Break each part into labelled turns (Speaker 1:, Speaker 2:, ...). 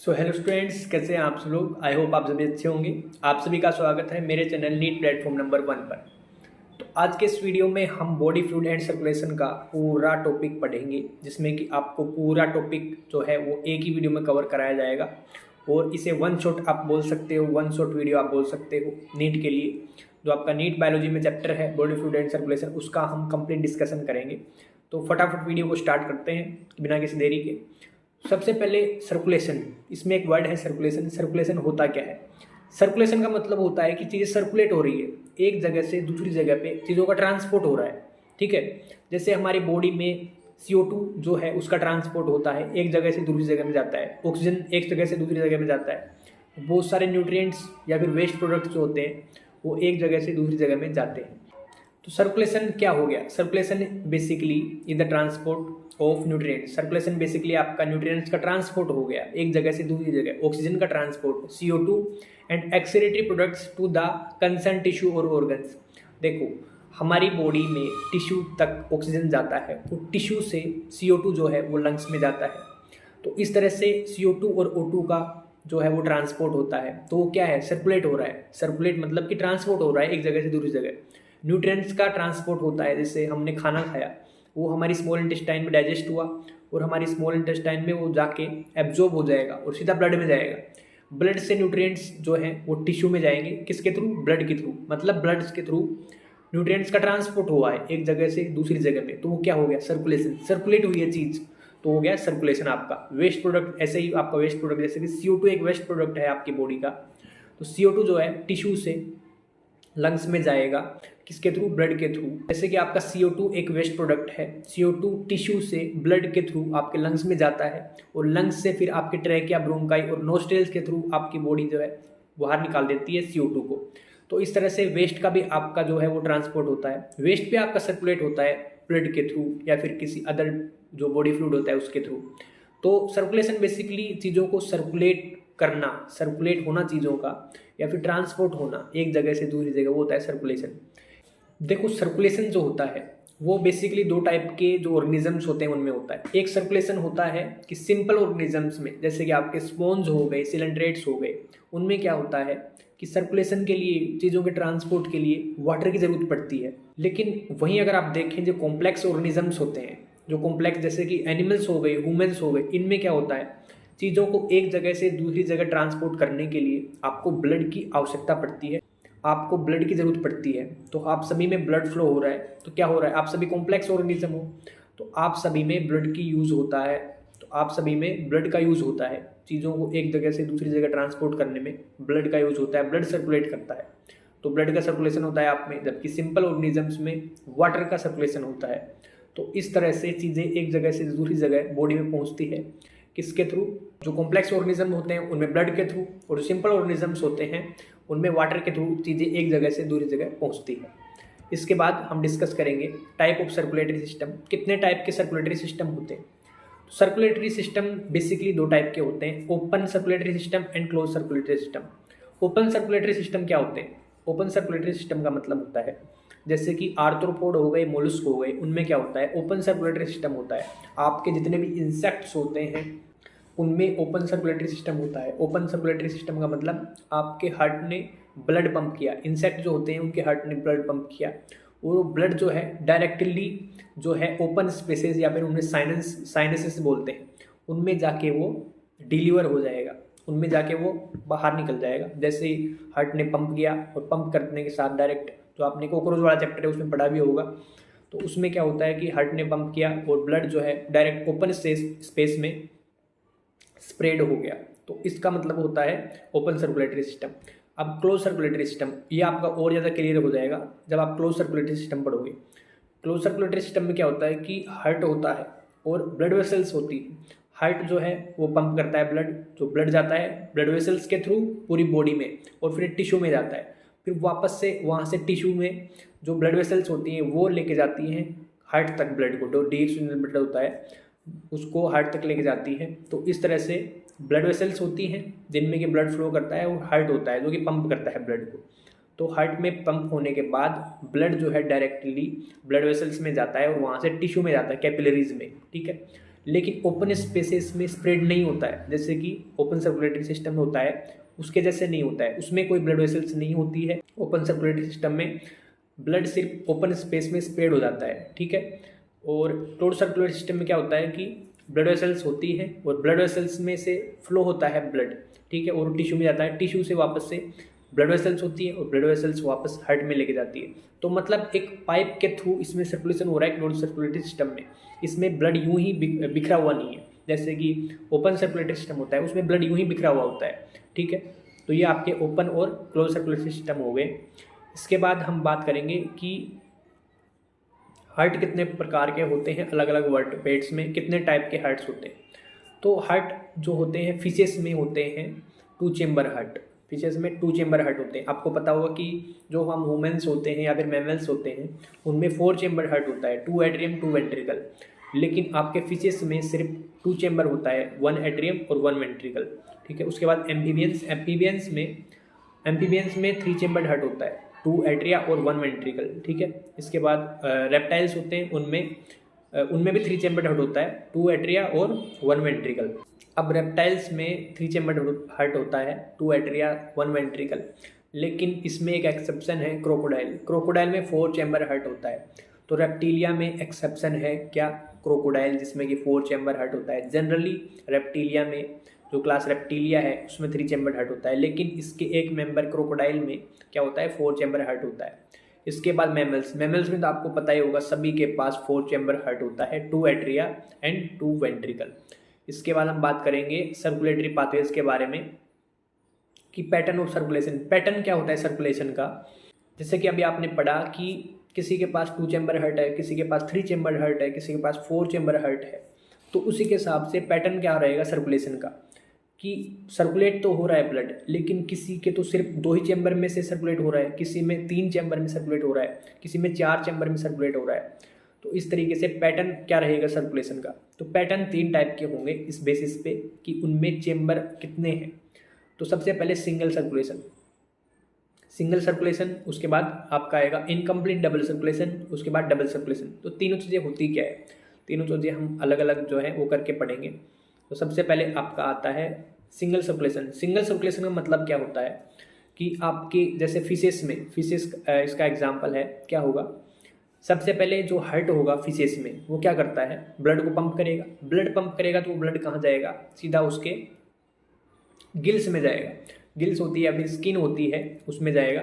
Speaker 1: So hello students, कैसे हैं आप सब लोग। आई होप आप सभी अच्छे होंगे। आप सभी का स्वागत है मेरे चैनल नीट प्लेटफॉर्म नंबर 1 पर। तो आज के इस वीडियो में हम बॉडी फ्लूइड एंड सर्कुलेशन का पूरा टॉपिक पढ़ेंगे, जिसमें कि आपको पूरा टॉपिक जो है वो एक ही वीडियो में कवर कराया जाएगा और इसे वन शॉट आप बोल सकते हो, वन शॉट वीडियो आप बोल सकते हो नीट के लिए। जो आपका नीट बायोलॉजी में चैप्टर है बॉडी फ्लूइड एंड सर्कुलेशन, उसका हम कंप्लीट डिस्कशन करेंगे। तो फटाफट वीडियो को स्टार्ट करते हैं बिना किसी देरी के। सबसे पहले सर्कुलेशन, इसमें एक वर्ड है सर्कुलेशन। सर्कुलेशन होता क्या है? सर्कुलेशन का मतलब होता है कि चीज़ें सर्कुलेट हो रही है, एक जगह से दूसरी जगह पे चीज़ों का ट्रांसपोर्ट हो रहा है। ठीक है, जैसे हमारी बॉडी में CO2 जो है उसका ट्रांसपोर्ट होता है, एक जगह से दूसरी जगह में जाता है। ऑक्सीजन एक जगह से दूसरी जगह में जाता है। बहुत सारे न्यूट्रिएंट्स या फिर वेस्ट प्रोडक्ट्स जो होते हैं वो एक जगह से दूसरी जगह में जाते हैं। तो सर्कुलेशन क्या हो गया? Circulation basically is the transport of nutrients. Circulation basically आपका न्यूट्रिएंट्स का ट्रांसपोर्ट हो गया एक जगह से दूसरी जगह। ऑक्सीजन का transport, CO2 and excretory products to the concern tissue और ऑर्गन्स। देखो, हमारी बॉडी में टिश्यू तक ऑक्सीजन जाता है और टिश्यू से CO2 जो है वो लंग्स में जाता है। तो इस तरह से CO2 और O2 का जो है वो ट्रांसपोर्ट होता है। तो वो क्या है? सर्कुलेट हो रहा है। सर्कुलेट मतलब कि ट्रांसपोर्ट हो रहा है एक जगह से दूसरी जगह। न्यूट्रिएंट्स का ट्रांसपोर्ट होता है, जैसे हमने खाना खाया, वो हमारी स्मॉल इंटेस्टाइन में डाइजेस्ट हुआ और हमारी स्मॉल इंटेस्टाइन में वो जाके एब्जॉर्ब हो जाएगा और सीधा ब्लड में जाएगा। ब्लड से न्यूट्रिएंट्स जो हैं वो टिश्यू में जाएंगे। किसके थ्रू? ब्लड के थ्रू। मतलब ब्लड के थ्रू न्यूट्रिएंट्स का ट्रांसपोर्ट हुआ है एक जगह से दूसरी जगह पे। तो वो क्या हो गया? सर्कुलेशन। सर्कुलेट हुई है चीज़, तो हो गया सर्कुलेशन आपका। वेस्ट प्रोडक्ट, ऐसे ही आपका वेस्ट प्रोडक्ट, जैसे कि CO2 एक वेस्ट प्रोडक्ट है आपकी बॉडी का। तो CO2 जो है टिश्यू से लंग्स में जाएगा। किसके थ्रू? ब्लड के थ्रू। जैसे कि आपका CO2 एक वेस्ट प्रोडक्ट है, CO2 टिश्यू से ब्लड के थ्रू आपके लंग्स में जाता है और लंग्स से फिर आपके ट्रैकिया, ब्रोंकाई और नोस्ट्रल्स के थ्रू आपकी बॉडी जो है बाहर निकाल देती है CO2 को। तो इस तरह से वेस्ट का भी आपका जो है वो ट्रांसपोर्ट होता है। वेस्ट पे आपका सर्कुलेट होता है ब्लड के थ्रू या फिर किसी अदर जो बॉडी फ्लूइड होता है उसके थ्रू। तो सर्कुलेशन बेसिकली चीज़ों को सर्कुलेट करना, सर्कुलेट होना चीज़ों का, या फिर ट्रांसपोर्ट होना एक जगह से दूसरी जगह, वो होता है सर्कुलेशन। देखो, सर्कुलेशन जो होता है वो बेसिकली दो टाइप के जो ऑर्गेनिजम्स होते हैं उनमें होता है। एक सर्कुलेशन होता है कि सिंपल ऑर्गेनिजम्स में, जैसे कि आपके स्पॉन्ज हो गए, सिलेंड्रेट्स हो गए, उनमें क्या होता है कि सर्कुलेशन के लिए, चीज़ों के ट्रांसपोर्ट के लिए वाटर की ज़रूरत पड़ती है। लेकिन वहीं अगर आप देखें जो कॉम्प्लेक्स ऑर्गेनिजम्स होते हैं, जो कॉम्प्लेक्स जैसे कि एनिमल्स हो गए, ह्यूमन्स हो गए, इनमें क्या होता है, चीज़ों को एक जगह से दूसरी जगह ट्रांसपोर्ट करने के लिए आपको ब्लड की आवश्यकता पड़ती है, आपको ब्लड की ज़रूरत पड़ती है। तो आप सभी में ब्लड फ्लो हो रहा है, तो क्या हो रहा है? आप सभी कॉम्प्लेक्स ऑर्गेनिज्म हो, तो आप सभी में ब्लड की यूज़ होता है। तो आप सभी में ब्लड का यूज़ होता है, चीज़ों को एक जगह से दूसरी जगह ट्रांसपोर्ट करने में ब्लड का यूज़ होता है। ब्लड सर्कुलेट करता है, तो ब्लड का सर्कुलेशन होता है आप में, जबकि सिंपल ऑर्गेनिजम्स में वाटर का सर्कुलेशन होता है। तो इस तरह से चीज़ें एक जगह से दूसरी जगह बॉडी में पहुँचती है। किसके थ्रू? जो कॉम्प्लेक्स ऑर्गेनिज्म होते हैं उनमें ब्लड के थ्रू, और जो सिंपल ऑर्गेनिजम्स होते हैं उनमें वाटर के थ्रू चीज़ें एक जगह से दूसरी जगह पहुंचती है। इसके बाद हम डिस्कस करेंगे टाइप ऑफ सर्कुलेटरी सिस्टम। कितने टाइप के सर्कुलेटरी सिस्टम होते हैं? तो सर्कुलेटरी सिस्टम बेसिकली दो टाइप के होते हैं, open circulatory system and close circulatory system. Open circulatory system क्या होते हैं? ओपन सर्कुलेटरी सिस्टम का मतलब होता है, जैसे कि आर्थ्रोपोड हो गए, मोलस्क हो गए, उनमें क्या होता है? ओपन सर्कुलेटरी सिस्टम होता है। आपके जितने भी इंसेक्ट्स होते हैं उनमें ओपन सर्कुलेटरी सिस्टम होता है। ओपन सर्कुलेटरी सिस्टम का मतलब आपके हार्ट ने ब्लड पंप किया, इंसेक्ट जो होते हैं उनके हार्ट ने ब्लड पंप किया, और वो ब्लड जो है डायरेक्टली जो है ओपन स्पेसेस या फिर उनमें साइनसेस बोलते हैं, उनमें जाके वो डिलीवर हो जाएगा, उनमें जाके वो बाहर निकल जाएगा। जैसे हार्ट ने पंप किया और पंप करने के साथ डायरेक्ट, जो आपने कॉकरोच वाला चैप्टर है उसमें पढ़ा भी होगा, तो उसमें क्या होता है कि हार्ट ने पंप किया और ब्लड जो है डायरेक्ट ओपन स्पेस में स्प्रेड हो गया। तो इसका मतलब होता है ओपन सर्कुलेटरी सिस्टम। अब क्लोज सर्कुलेटरी सिस्टम, ये आपका और ज़्यादा क्लियर हो जाएगा जब आप क्लोज सर्कुलेटरी सिस्टम पढ़ोगे। क्लोज सर्कुलेटरी सिस्टम में क्या होता है कि हार्ट होता है और ब्लड वेसल्स होती है। हार्ट जो है वो पंप करता है ब्लड, जो ब्लड जाता है ब्लड वेसल्स के थ्रू पूरी बॉडी में और फिर टिश्यू में जाता है, फिर वापस से वहाँ से टिश्यू में जो ब्लड वेसल्स होती हैं वो लेके जाती हैं हार्ट तक ब्लड को, जो डीप ब्लड होता है उसको हार्ट तक लेके जाती है। तो इस तरह से ब्लड वेसल्स होती हैं जिनमें कि ब्लड फ्लो करता है, और हार्ट होता है जो कि पंप करता है ब्लड को। तो हार्ट में पंप होने के बाद ब्लड जो है डायरेक्टली ब्लड वेसल्स में जाता है और वहाँ से टिश्यू में जाता है, कैपिलरीज में। ठीक है, लेकिन ओपन स्पेसेस में स्प्रेड नहीं होता है, जैसे कि ओपन सर्कुलेटरी सिस्टम में होता है उसके जैसे नहीं होता है। उसमें कोई ब्लड वेसल्स नहीं होती है। ओपन सर्कुलेटरी सिस्टम में ब्लड सिर्फ ओपन स्पेस में स्प्रेड हो जाता है, ठीक है। और क्लोज्ड सर्कुलेटरी सिस्टम में क्या होता है कि ब्लड वेसल्स होती है और ब्लड वेसल्स में से फ्लो होता है ब्लड, ठीक है, और टिश्यू में जाता है, टिश्यू से वापस से ब्लड वेसल्स होती है और ब्लड वेसल्स वापस हार्ट में लेके जाती है। तो मतलब एक पाइप के थ्रू इसमें सर्कुलेशन हो रहा है क्लोज्ड सर्कुलेटरी सिस्टम में। इसमें ब्लड यूं ही बिखरा हुआ नहीं है, जैसे कि ओपन सर्कुलेटरी सिस्टम होता है उसमें ब्लड यूं ही बिखरा हुआ होता है, ठीक है। तो ये आपके ओपन और क्लोज सर्कुलेटरी सिस्टम हो गए। इसके बाद हम बात करेंगे कि हार्ट कितने प्रकार के होते हैं, अलग अलग वर्टेब्रेट्स में कितने टाइप के हार्ट्स होते हैं। तो हार्ट जो होते हैं फिशेस में होते हैं 2 चेम्बर हार्ट। फिशेस में 2 चेम्बर हार्ट होते हैं। आपको पता होगा कि जो हम ह्यूमंस होते हैं या फिर मैमल्स होते हैं उनमें 4 चेम्बर हार्ट होता है, 2 एट्रियम 2 वेंट्रिकल। लेकिन आपके फिशेस में सिर्फ 2 चेम्बर होता है, 1 एट्रियम और 1 वेंट्रिकल, ठीक है। उसके बाद एम्फीबियंस में 3 चेम्बर हार्ट होता है, 2 एट्रिया और 1 वेंट्रिकल, ठीक है। इसके बाद रेप्टाइल्स होते हैं उनमें भी 3 चेम्बर हार्ट होता है, 2 एट्रिया और 1 वेंट्रिकल। अब रेप्टाइल्स में 3 चेम्बर हार्ट होता है, 2 एट्रिया 1 वेंट्रिकल। लेकिन इसमें एक एक्सेप्शन है, क्रोकोडाइल में 4 चेम्बर हार्ट होता है। तो रेप्टीलिया में एक्सेप्शन है क्या, क्रोकोडाइल, जिसमें कि 4 चेम्बर हार्ट होता है। जनरली रेप्टीलिया में जो क्लास रेप्टीलिया है उसमें 3 चेम्बर हार्ट होता है, लेकिन इसके एक मेंबर क्रोकोडाइल में क्या होता है 4 चेम्बर हार्ट होता है। इसके बाद मैमल्स में तो आपको पता ही होगा सभी के पास 4 चेम्बर हार्ट होता है, 2 एट्रिया एंड 2 वेंट्रिकल। इसके बाद हम बात करेंगे सर्कुलेटरी पाथवेज के बारे में कि पैटर्न ऑफ सर्कुलेशन, पैटर्न क्या होता है सर्कुलेशन का। जैसे कि अभी आपने पढ़ा कि किसी के पास 2 चेम्बर हार्ट है, किसी के पास 3 चेम्बर हार्ट है, किसी के पास 4 चेम्बर हार्ट है। तो उसी के हिसाब से पैटर्न क्या रहेगा सर्कुलेशन का कि सर्कुलेट तो हो रहा है ब्लड, लेकिन किसी के तो सिर्फ 2 ही चैम्बर में से सर्कुलेट हो रहा है, किसी में 3 चैम्बर में सर्कुलेट हो रहा है, किसी में 4 चैम्बर में सर्कुलेट हो रहा है। तो इस तरीके से पैटर्न क्या रहेगा सर्कुलेशन का। तो पैटर्न 3 टाइप के होंगे इस बेसिस पे कि उनमें चैम्बर कितने हैं। तो सबसे पहले सिंगल सर्कुलेशन, उसके बाद आपका आएगा इनकम्प्लीट डबल सर्कुलेशन, उसके बाद डबल सर्कुलेशन। तो तीनों चीज़ें होती क्या है, तीनों चीज़ें हम अलग अलग जो है वो करके पढ़ेंगे। तो सबसे पहले आपका आता है सिंगल सर्कुलेशन का मतलब क्या होता है कि आपके जैसे फिशेस इसका एग्जांपल है क्या होगा। सबसे पहले जो हार्ट होगा फिशेस में वो क्या करता है, ब्लड को पंप करेगा। तो वो ब्लड कहाँ जाएगा, सीधा उसके गिल्स में जाएगा। गिल्स होती है या फिर स्किन होती है उसमें जाएगा।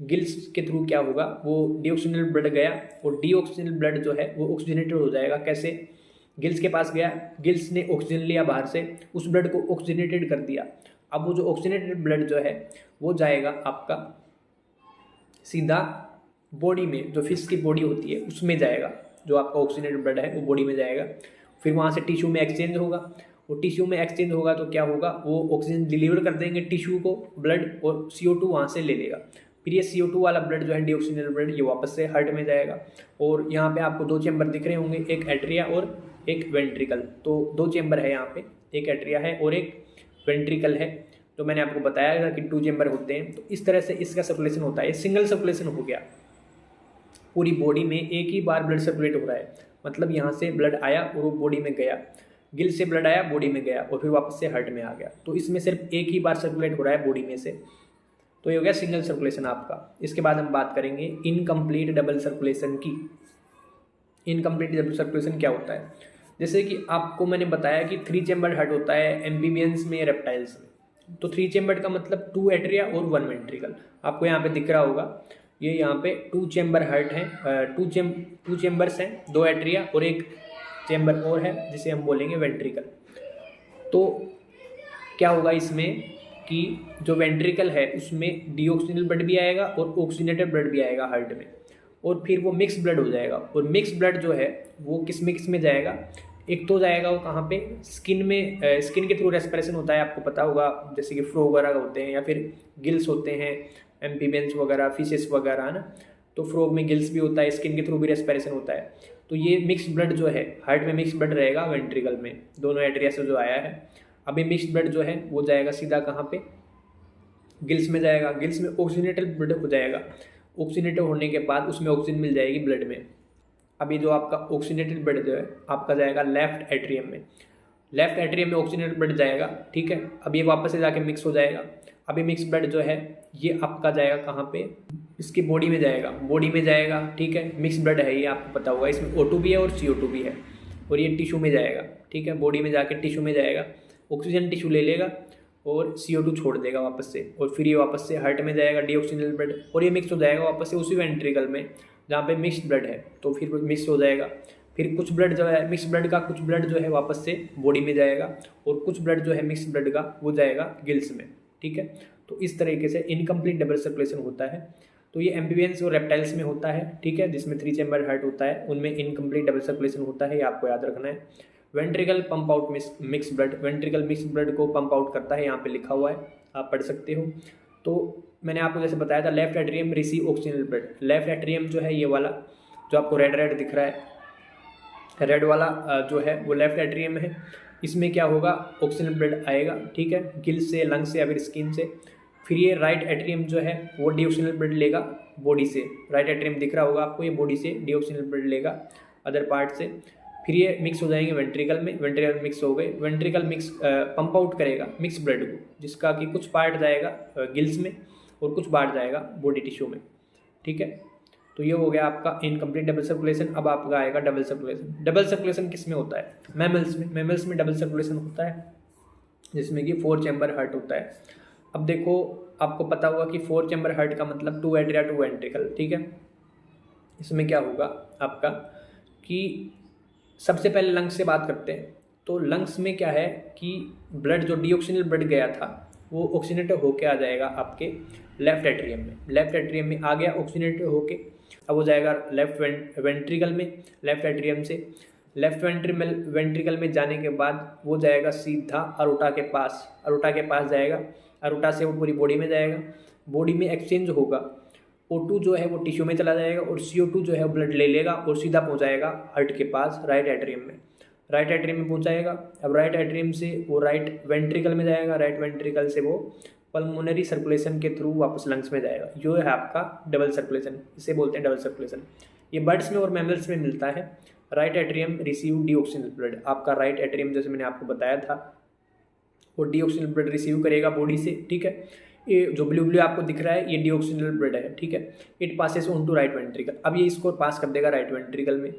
Speaker 1: गिल्स के थ्रू क्या होगा, वो डीऑक्सीजनेटेड ब्लड गया और डीऑक्सीजनेटेड ब्लड जो है वो ऑक्सीजनेटेड हो जाएगा। कैसे, गिल्स के पास गया, गिल्स ने ऑक्सीजन लिया बाहर से, उस ब्लड को ऑक्सीजनेटेड कर दिया। अब वो जो ऑक्सीजनेटेड ब्लड जो है वो जाएगा आपका सीधा बॉडी में, जो फिश की बॉडी होती है उसमें जाएगा। जो आपका ऑक्सीजनेटेड ब्लड है वो बॉडी में जाएगा, फिर वहाँ से टिश्यू में एक्सचेंज होगा। और टिश्यू में एक्सचेंज होगा तो क्या होगा, वो ऑक्सीजन डिलीवर कर देंगे टिश्यू को ब्लड, और CO2 वहाँ से ले लेगा। फिर ये CO2 वाला ब्लड जो है डीऑक्सीजनेटेड ब्लड ये वापस से हार्ट में जाएगा। और यहाँ पे आपको 2 चैम्बर दिख रहे होंगे, एक एट्रिया और एक वेंट्रिकल। तो 2 चैम्बर है यहाँ पे, एक एट्रिया है और एक वेंट्रिकल है। तो मैंने आपको बताया था कि 2 चैम्बर होते हैं। तो इस तरह से इसका सर्कुलेशन होता है। सिंगल सर्कुलेशन हो गया, पूरी बॉडी में एक ही बार ब्लड सर्कुलेट हो रहा है, मतलब यहाँ से ब्लड आया और वो बॉडी में गया, गिल से ब्लड आया बॉडी में गया और फिर वापस से हार्ट में आ गया। तो इसमें सिर्फ एक ही बार सर्कुलेट हो रहा है बॉडी में से। तो ये हो गया सिंगल सर्कुलेशन आपका। इसके बाद हम बात करेंगे इनकम्प्लीट डबल सर्कुलेशन की। इनकम्प्लीट डबल सर्कुलेशन क्या होता है, जैसे कि आपको मैंने बताया कि 3 चैम्बर हार्ट होता है एम्फीबियंस में, रेप्टाइल्स में। तो 3 चैम्बर का मतलब 2 एट्रिया और 1 वेंट्रिकल। आपको यहाँ पे दिख रहा होगा, ये यहाँ पे 2 चैम्बर हार्ट हैं, 2 चैम्बर्स हैं, 2 एट्रिया और एक चैम्बर और है जिसे हम बोलेंगे वेंट्रिकल। तो क्या होगा इसमें कि जो वेंट्रिकल है उसमें डीऑक्सीजनेटेड ब्लड भी आएगा और ऑक्सीजनेटेड ब्लड भी आएगा हार्ट में, और फिर वो मिक्स ब्लड हो जाएगा। और मिक्स ब्लड जो है वो किस में जाएगा, एक तो जाएगा वो कहाँ पे, स्किन में। स्किन के थ्रू रेस्पिरेशन होता है, आपको पता होगा, जैसे कि फ्रो वगैरह होते हैं या फिर गिल्स होते हैं, एम्फीबियंस वगैरह, फिशेस वगैरह, है ना। तो फ्रॉग में गिल्स भी होता है, स्किन के थ्रू भी रेस्पिरेशन होता है। तो ये मिक्स ब्लड जो है हार्ट में मिक्स ब्लड रहेगा वेंट्रिकल में, दोनों एट्रिया से जो आया है। अभी मिक्स ब्लड जो है वो जाएगा सीधा कहाँ पे, गिल्स में जाएगा। गिल्स में ऑक्सीजनेटेड ब्लड हो जाएगा। ऑक्सीजनेटेड होने के बाद उसमें ऑक्सीजन मिल जाएगी ब्लड में, अभी जो आपका ऑक्सीजनेटेड ब्लड जो है आपका जाएगा लेफ्ट एट्रियम में, लेफ्ट एट्रियम में ऑक्सीजनेटेड ब्लड जाएगा, ठीक है। अब ये वापस से जाके मिक्स हो जाएगा। अभी मिक्स ब्लड जो है ये आपका जाएगा कहाँ पे, इसकी बॉडी में जाएगा, बॉडी में जाएगा, ठीक है। मिक्स ब्लड है ये आपको पता होगा, इसमें O2 भी है और CO2 भी है, और ये टिश्यू में जाएगा, ठीक है। बॉडी में जाके टिश्यू में जाएगा, ऑक्सीजन टिश्यू ले लेगा और CO2 छोड़ देगा वापस से, और फिर ये वापस से हार्ट में जाएगा डीऑक्सीजनेटेड ब्लड, और ये मिक्स हो जाएगा वापस से उसी वेंट्रिकल में जहाँ पे मिक्स्ड ब्लड है, तो फिर मिक्स हो जाएगा। फिर कुछ ब्लड जो है मिक्स ब्लड का, कुछ ब्लड जो है वापस से बॉडी में जाएगा, और कुछ ब्लड जो है मिक्स ब्लड का वो जाएगा गिल्स में, ठीक है। तो इस तरीके से इनकम्प्लीट डबल सर्कुलेशन होता है। तो ये एम्फीबियंस और रेप्टाइल्स में होता है, ठीक है, जिसमें 3 चैम्बर हार्ट होता है, उनमें इनकम्प्लीट डबल सर्कुलेशन होता है, ये आपको याद रखना है। Ventricle pump out mix blood, ventricle mix blood को पंप आउट करता है, यहाँ पे लिखा हुआ है, आप पढ़ सकते हो। तो मैंने आपको जैसे बताया था, left atrium receive oxygenated blood, left atrium जो है ये वाला जो आपको रेड रेड दिख रहा है, रेड वाला जो है वो लेफ्ट एट्रियम है। इसमें क्या होगा, ऑक्सीजन ब्लड आएगा, ठीक है, गिल से, लंग से या फिर स्किन से। फिर ये राइट एट्रियम जो है वो डीऑक्सीजनेटेड ब्लड लेगा बॉडी से, राइट एट्रियम दिख रहा होगा आपको, ये बॉडी से डीऑक्सीजनेटेड ब्लड लेगा अदर पार्ट से। फिर ये मिक्स हो जाएंगे वेंट्रिकल में, वेंट्रिकल मिक्स हो गए, वेंट्रिकल मिक्स पंप आउट करेगा मिक्स ब्लड को, जिसका कि कुछ पार्ट जाएगा गिल्स में और कुछ पार्ट जाएगा बॉडी टिश्यू में, ठीक है। तो ये हो गया आपका इनकम्प्लीट डबल सर्कुलेशन। अब आपका आएगा डबल सर्कुलेशन। डबल सर्कुलेशन किस में होता है, मैमल्स में, मैमल्स में डबल सर्कुलेशन होता है, जिसमें कि 4 चैम्बर हार्ट होता है। अब देखो आपको पता होगा कि 4 चैम्बर हार्ट का मतलब 2 एट्रिया 2 वेंट्रिकल, ठीक है। इसमें क्या होगा आपका कि सबसे पहले लंग्स से बात करते हैं। तो लंग्स में क्या है कि ब्लड जो डीऑक्सीजनेटेड ब्लड गया था वो ऑक्सीजनेटेड होके आ जाएगा आपके लेफ्ट एट्रियम में, लेफ्ट एट्रियम में आ गया ऑक्सीजनेटेड होके। अब वो जाएगा लेफ्ट वेंट्रिकल में, लेफ्ट एट्रियम से लेफ्ट वेंट्रिकल में जाने के बाद वो जाएगा सीधा अरोटा के पास, अरोटा के पास जाएगा, अरोटा से वो पूरी बॉडी में जाएगा, बॉडी में एक्सचेंज होगा, O2 जो है वो टिश्यू में चला जाएगा और CO2 जो है ब्लड ले लेगा और सीधा पहुंचाएगा हार्ट के पास राइट एट्रियम में, राइट एट्रियम में पहुंचाएगा। अब राइट एट्रियम से वो राइट वेंट्रिकल में जाएगा, राइट वेंट्रिकल से वो पल्मोनरी सर्कुलेशन के थ्रू वापस लंग्स में जाएगा। जो है आपका डबल सर्कुलेशन, इसे बोलते हैं डबल सर्कुलेशन। ये बर्ड्स में और मैमल्स में मिलता है। Right atrium receive deoxygenated blood, आपका राइट एट्रियम जैसे मैंने आपको बताया था वो डीऑक्सीजनेटेड ब्लड रिसीव करेगा बॉडी से, ठीक है। ये जो ब्लू ब्लू आपको दिख रहा है ये डीऑक्सीजनेटेड ब्लड है, ठीक है। It passes on to right ventricle, अब ये इसको पास कर देगा राइट वेंट्रिकल में।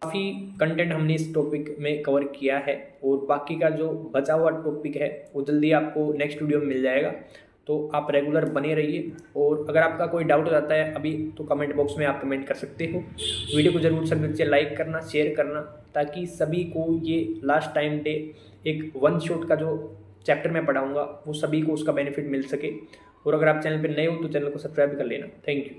Speaker 1: काफ़ी कंटेंट हमने इस टॉपिक में कवर किया है, और बाकी का जो बचा हुआ टॉपिक है वो जल्दी आपको नेक्स्ट वीडियो में मिल जाएगा। तो आप रेगुलर बने रहिए, और अगर आपका कोई डाउट हो जाता है अभी तो कमेंट बॉक्स में आप कमेंट कर सकते हो। वीडियो को जरूर सब नीचे लाइक करना, शेयर करना, ताकि सभी को ये लास्ट टाइम डे एक 1 शॉट का जो चैप्टर मैं पढ़ाऊँगा वो सभी को उसका बेनिफिट मिल सके। और अगर आप चैनल पर नए हो तो चैनल को सब्सक्राइब कर लेना। Thank you.